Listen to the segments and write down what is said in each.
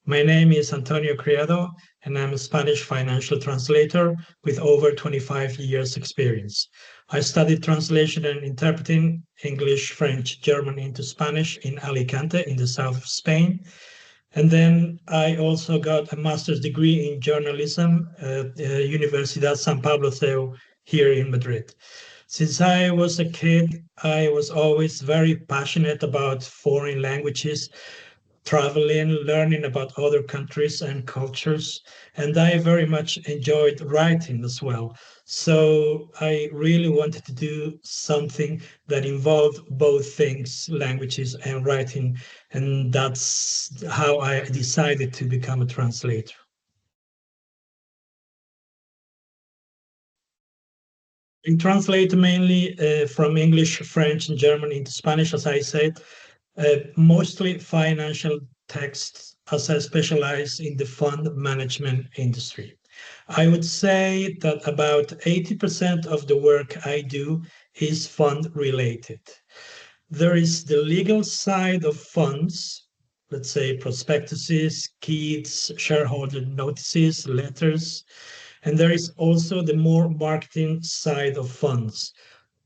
My name is Antonio Criado, and I'm a Spanish financial translator with over 25 years experience. I studied translation and interpreting English, French, German into Spanish in Alicante in the south of Spain. And then I also got a master's degree in journalism at Universidad San Pablo CEU here in Madrid. Since I was a kid, I was always very passionate about foreign languages, traveling, learning about other countries and cultures, and I very much enjoyed writing as well. So I really wanted to do something that involved both things, languages and writing, and that's how I decided to become a translator. I translate mainly from English, French, and German into Spanish, as I said, mostly financial texts, as I specialize in the fund management industry. I would say that about 80% of the work I do is fund related. There is the legal side of funds, let's say prospectuses, KEEDs, shareholder notices, letters, and there is also the more marketing side of funds,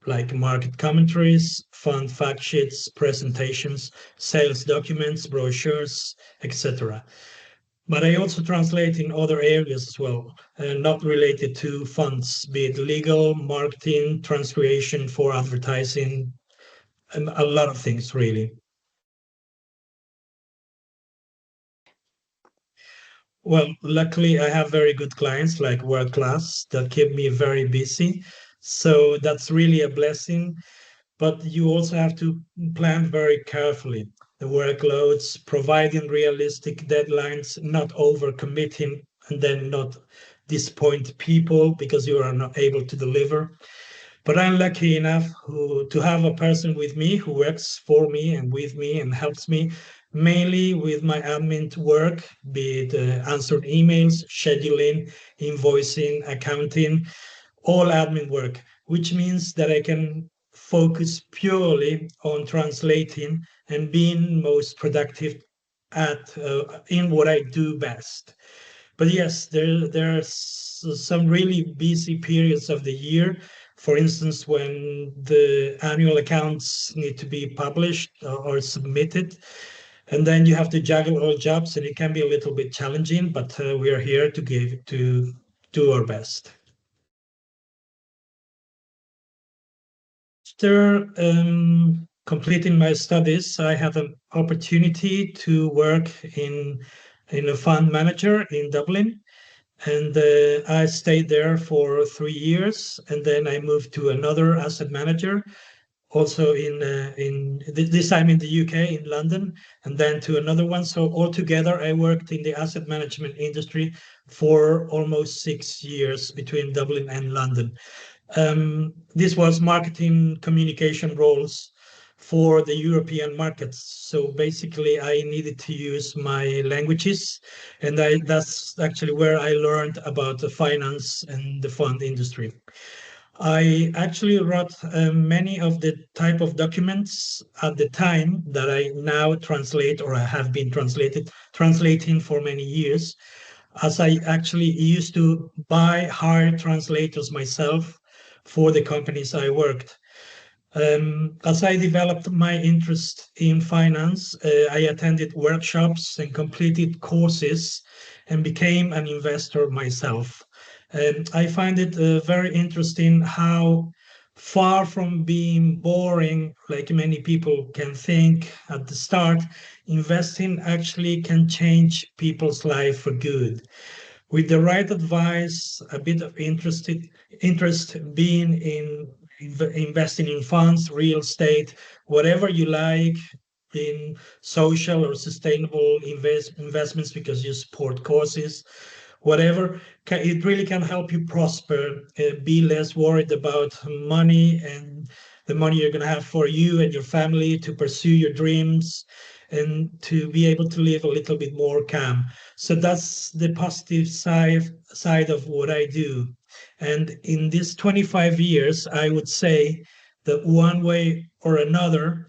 like market commentaries, fund fact sheets, presentations, sales documents, brochures, etc. But I also translate in other areas as well, not related to funds, be it legal, marketing, transcreation for advertising, and a lot of things really. Well, luckily I have very good clients like world class that keep me very busy. So that's really a blessing, but you also have to plan very carefully the workloads, providing realistic deadlines, not overcommitting and then not disappoint people because you are not able to deliver. But I'm lucky enough to have a person with me who works for me and with me and helps me mainly with my admin work, be it answered emails, scheduling, invoicing, accounting, all admin work, which means that I can focus purely on translating and being most productive at in what I do best. But yes, there are some really busy periods of the year. For instance, when the annual accounts need to be published or submitted, and then you have to juggle all jobs, and it can be a little bit challenging. But we are here to do our best. After completing my studies, I had an opportunity to work in a fund manager in Dublin, and I stayed there for 3 years, and then I moved to another asset manager, also in this time in the UK in London, and then to another one. So altogether, I worked in the asset management industry for almost 6 years between Dublin and London. This was marketing communication roles for the European markets. So basically, I needed to use my languages, and that's actually where I learned about the finance and the fund industry. I actually wrote many of the type of documents at the time that I now translate or I have been translating for many years, as I actually used to hire translators myself for the companies I worked. As I developed my interest in finance, I attended workshops and completed courses and became an investor myself. And I find it very interesting how far from being boring, like many people can think at the start, investing actually can change people's life for good. With the right advice, a bit of interest being in investing in funds, real estate, whatever you like, in social or sustainable investments because you support causes, whatever, it really can help you prosper, be less worried about money and the money you're going to have for you and your family to pursue your dreams and to be able to live a little bit more calm. So that's the positive side of what I do. And in these 25 years, I would say that one way or another,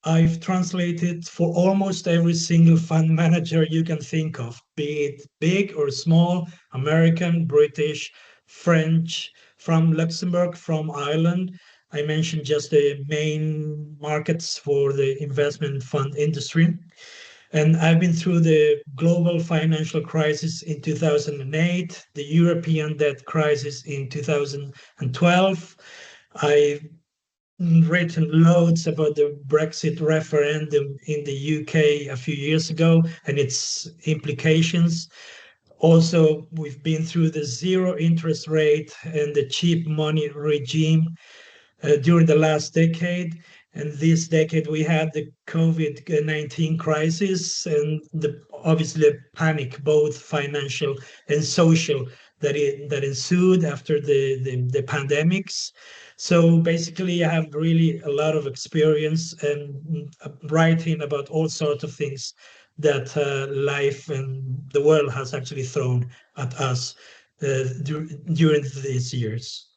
I've translated for almost every single fund manager you can think of, be it big or small, American, British, French, from Luxembourg, from Ireland. I mentioned just the main markets for the investment fund industry. And I've been through the global financial crisis in 2008, the European debt crisis in 2012. I've written loads about the Brexit referendum in the UK a few years ago and its implications. Also, we've been through the zero interest rate and the cheap money regime during the last decade. And this decade, we had the COVID-19 crisis and obviously a panic, both financial and social, that ensued after the pandemics. So basically, I have really a lot of experience and writing about all sorts of things that life and the world has actually thrown at us during these years.